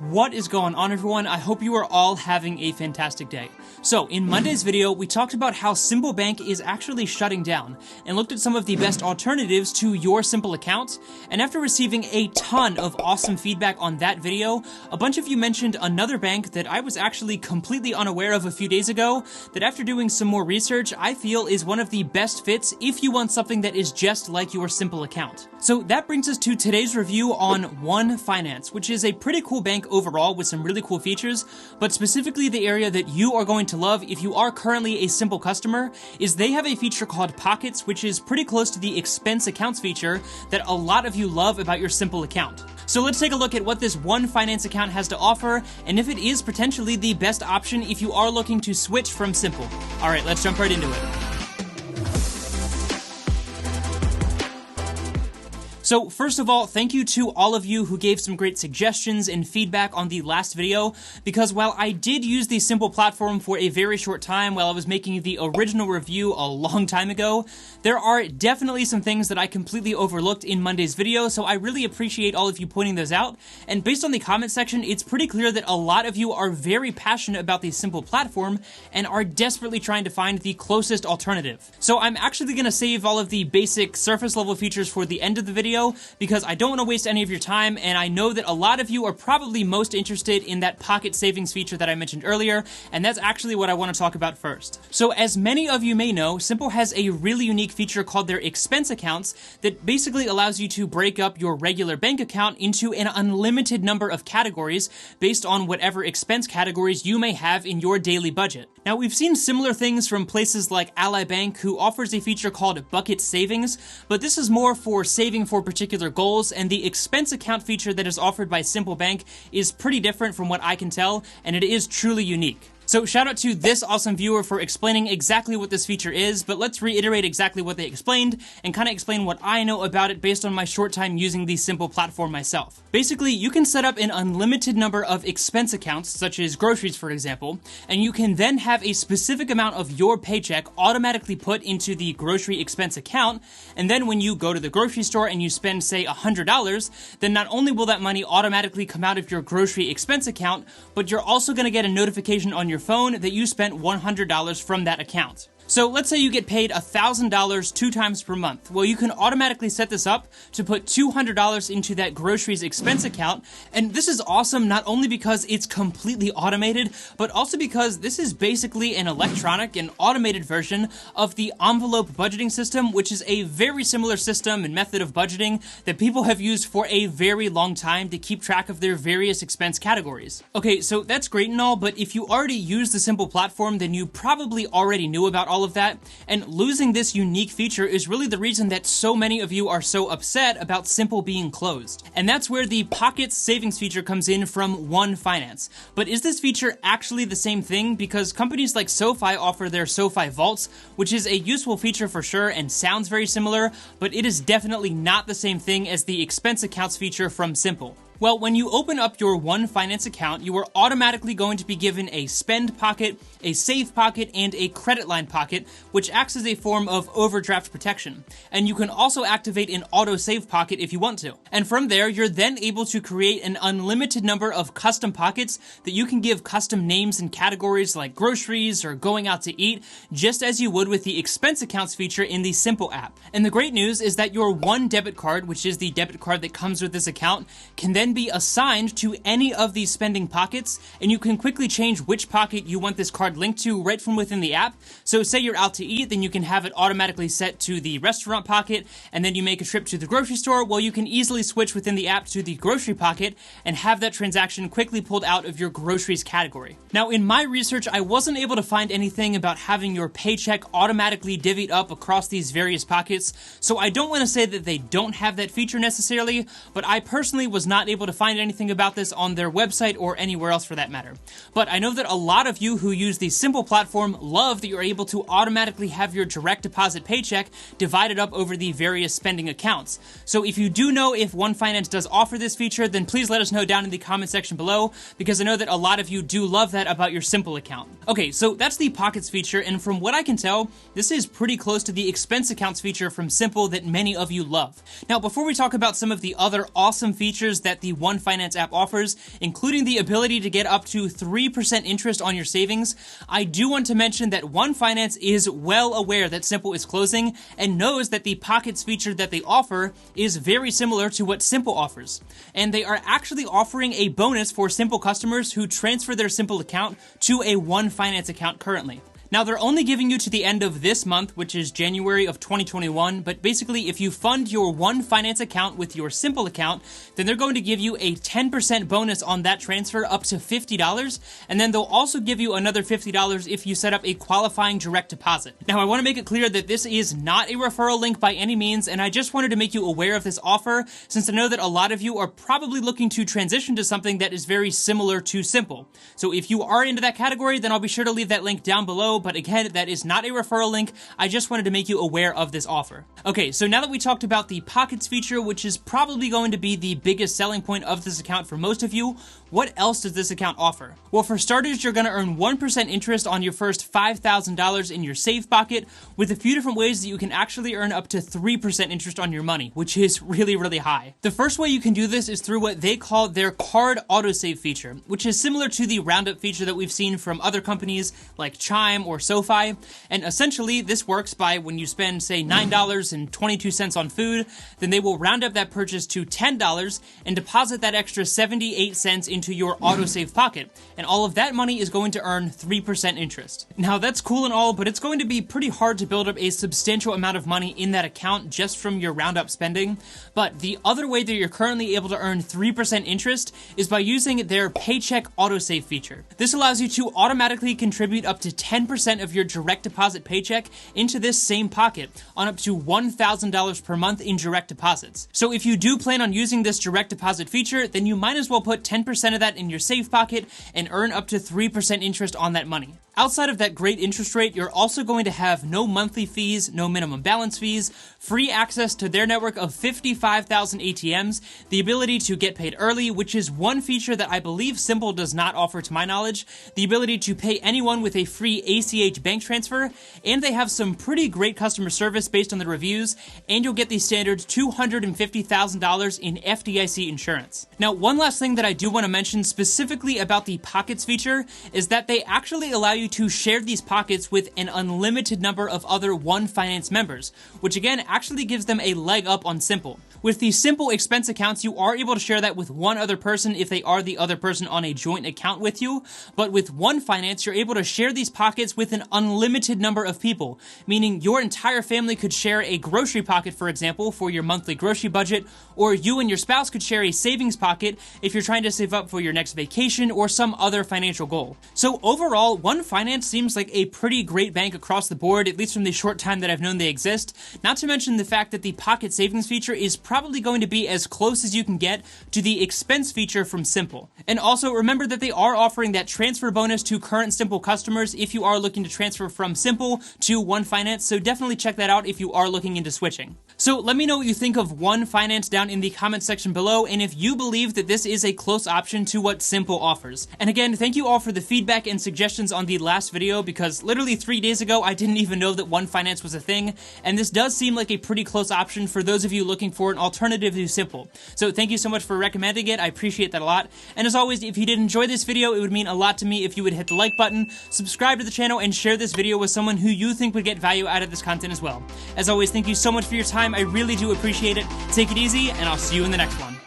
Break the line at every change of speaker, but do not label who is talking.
What is going on, everyone? I hope you are all having a fantastic day. So, in Monday's video, we talked about how Simple Bank is actually shutting down and looked at some of the best alternatives to your Simple account. And after receiving a ton of awesome feedback on that video, a bunch of you mentioned another bank that I was actually completely unaware of a few days ago that after doing some more research, I feel is one of the best fits if you want something that is just like your Simple account. So that brings us to today's review on One Finance, which is a pretty cool bank overall with some really cool features, but specifically the area that you are going to love if you are currently a Simple customer is they have a feature called Pockets, which is pretty close to the expense accounts feature that a lot of you love about your Simple account. So let's take a look at what this One Finance account has to offer and if it is potentially the best option if you are looking to switch from Simple. All right, let's jump right into it. So first of all, thank you to all of you who gave some great suggestions and feedback on the last video, because while I did use the Simple platform for a very short time while I was making the original review a long time ago, there are definitely some things that I completely overlooked in Monday's video, so I really appreciate all of you pointing those out. And based on the comment section, it's pretty clear that a lot of you are very passionate about the Simple platform and are desperately trying to find the closest alternative. So I'm actually going to save all of the basic surface level features for the end of the video, because I don't want to waste any of your time, and I know that a lot of you are probably most interested in that pocket savings feature that I mentioned earlier, and that's actually what I want to talk about first. So as many of you may know, Simple has a really unique feature called their expense accounts that basically allows you to break up your regular bank account into an unlimited number of categories based on whatever expense categories you may have in your daily budget. Now, we've seen similar things from places like Ally Bank, who offers a feature called Bucket Savings, but this is more for saving for particular goals, and the expense account feature that is offered by Simple Bank is pretty different from what I can tell, and it is truly unique. So shout out to this awesome viewer for explaining exactly what this feature is, but let's reiterate exactly what they explained and kind of explain what I know about it based on my short time using the Simple platform myself. Basically, you can set up an unlimited number of expense accounts, such as groceries for example, and you can then have a specific amount of your paycheck automatically put into the grocery expense account, and then when you go to the grocery store and you spend, say, $100, then not only will that money automatically come out of your grocery expense account, but you're also going to get a notification on your phone that you spent $100 from that account. So let's say you get paid $1,000 2 times per month. Well, you can automatically set this up to put $200 into that groceries expense account. And this is awesome not only because it's completely automated, but also because this is basically an electronic and automated version of the envelope budgeting system, which is a very similar system and method of budgeting that people have used for a very long time to keep track of their various expense categories. Okay, so that's great and all, but if you already use the Simple platform, then you probably already knew about all of that, and losing this unique feature is really the reason that so many of you are so upset about Simple being closed. And that's where the Pockets savings feature comes in from One Finance. But is this feature actually the same thing? Because companies like SoFi offer their SoFi Vaults, which is a useful feature for sure and sounds very similar, but it is definitely not the same thing as the expense accounts feature from Simple. Well, when you open up your One Finance account, you are automatically going to be given a spend pocket, a save pocket, and a credit line pocket, which acts as a form of overdraft protection. And you can also activate an autosave pocket if you want to. And from there, you're then able to create an unlimited number of custom pockets that you can give custom names and categories like groceries or going out to eat, just as you would with the expense accounts feature in the Simple app. And the great news is that your One debit card, which is the debit card that comes with this account, can then be assigned to any of these spending pockets, and you can quickly change which pocket you want this card linked to right from within the app. So say you're out to eat, then you can have it automatically set to the restaurant pocket, and then you make a trip to the grocery store, well, you can easily switch within the app to the grocery pocket and have that transaction quickly pulled out of your groceries category. Now, in my research, I wasn't able to find anything about having your paycheck automatically divvied up across these various pockets, so I don't want to say that they don't have that feature necessarily, but I personally was not able to find anything about this on their website or anywhere else for that matter. But I know that a lot of you who use the Simple platform love that you're able to automatically have your direct deposit paycheck divided up over the various spending accounts. So if you do know if One Finance does offer this feature, then please let us know down in the comment section below, because I know that a lot of you do love that about your Simple account. Okay, so that's the Pockets feature, and from what I can tell, this is pretty close to the expense accounts feature from Simple that many of you love. Now, before we talk about some of the other awesome features that the the One Finance app offers, including the ability to get up to 3% interest on your savings, I do want to mention that One Finance is well aware that Simple is closing and knows that the Pockets feature that they offer is very similar to what Simple offers. And they are actually offering a bonus for Simple customers who transfer their Simple account to a One Finance account currently. Now, they're only giving you to the end of this month, which is January of 2021, but basically, if you fund your One Finance account with your Simple account, then they're going to give you a 10% bonus on that transfer up to $50, and then they'll also give you another $50 if you set up a qualifying direct deposit. Now, I want to make it clear that this is not a referral link by any means, and I just wanted to make you aware of this offer, since I know that a lot of you are probably looking to transition to something that is very similar to Simple. So if you are into that category, then I'll be sure to leave that link down below. But again, that is not a referral link. I just wanted to make you aware of this offer. Okay, so now that we talked about the Pockets feature, which is probably going to be the biggest selling point of this account for most of you, what else does this account offer? Well, for starters, you're going to earn 1% interest on your first $5,000 in your save pocket, with a few different ways that you can actually earn up to 3% interest on your money, which is really, really high. The first way you can do this is through what they call their card autosave feature, which is similar to the roundup feature that we've seen from other companies like Chime or SoFi. And essentially, this works by when you spend, say, $9.22 on food, then they will round up that purchase to $10 and deposit that extra 78 cents into your autosave pocket, and all of that money is going to earn 3% interest. Now, that's cool and all, but it's going to be pretty hard to build up a substantial amount of money in that account just from your roundup spending. But the other way that you're currently able to earn 3% interest is by using their paycheck autosave feature. This allows you to automatically contribute up to 10% of your direct deposit paycheck into this same pocket on up to $1,000 per month in direct deposits. So if you do plan on using this direct deposit feature, then you might as well put 10% of that in your save pocket and earn up to 3% interest on that money. Outside of that great interest rate, you're also going to have no monthly fees, no minimum balance fees, free access to their network of 55,000 ATMs, the ability to get paid early, which is one feature that I believe Simple does not offer to my knowledge, the ability to pay anyone with a free ACH bank transfer, and they have some pretty great customer service based on the reviews, and you'll get the standard $250,000 in FDIC insurance. Now, one last thing that I do want to mention specifically about the Pockets feature is that they actually allow you to share these pockets with an unlimited number of other One Finance members, which again actually gives them a leg up on Simple. With the Simple expense accounts, you are able to share that with one other person if they are the other person on a joint account with you, but with One Finance, you're able to share these pockets with an unlimited number of people, meaning your entire family could share a grocery pocket, for example, for your monthly grocery budget, or you and your spouse could share a savings pocket if you're trying to save up for your next vacation or some other financial goal. So overall, One Finance seems like a pretty great bank across the board, at least from the short time that I've known they exist, not to mention the fact that the Pocket Savings feature is probably going to be as close as you can get to the expense feature from Simple. And also remember that they are offering that transfer bonus to current Simple customers if you are looking to transfer from Simple to One Finance, so definitely check that out if you are looking into switching. So let me know what you think of One Finance down in the comment section below, and if you believe that this is a close option to what Simple offers. And again, thank you all for the feedback and suggestions on the last video, because literally 3 days ago I didn't even know that One Finance was a thing, and this does seem like a pretty close option for those of you looking for an alternative to Simple. So thank you so much for recommending it, I appreciate that a lot. And as always, if you did enjoy this video, it would mean a lot to me if you would hit the like button, subscribe to the channel, and share this video with someone who you think would get value out of this content as well. As always, thank you so much for your time, I really do appreciate it. Take it easy, and I'll see you in the next one.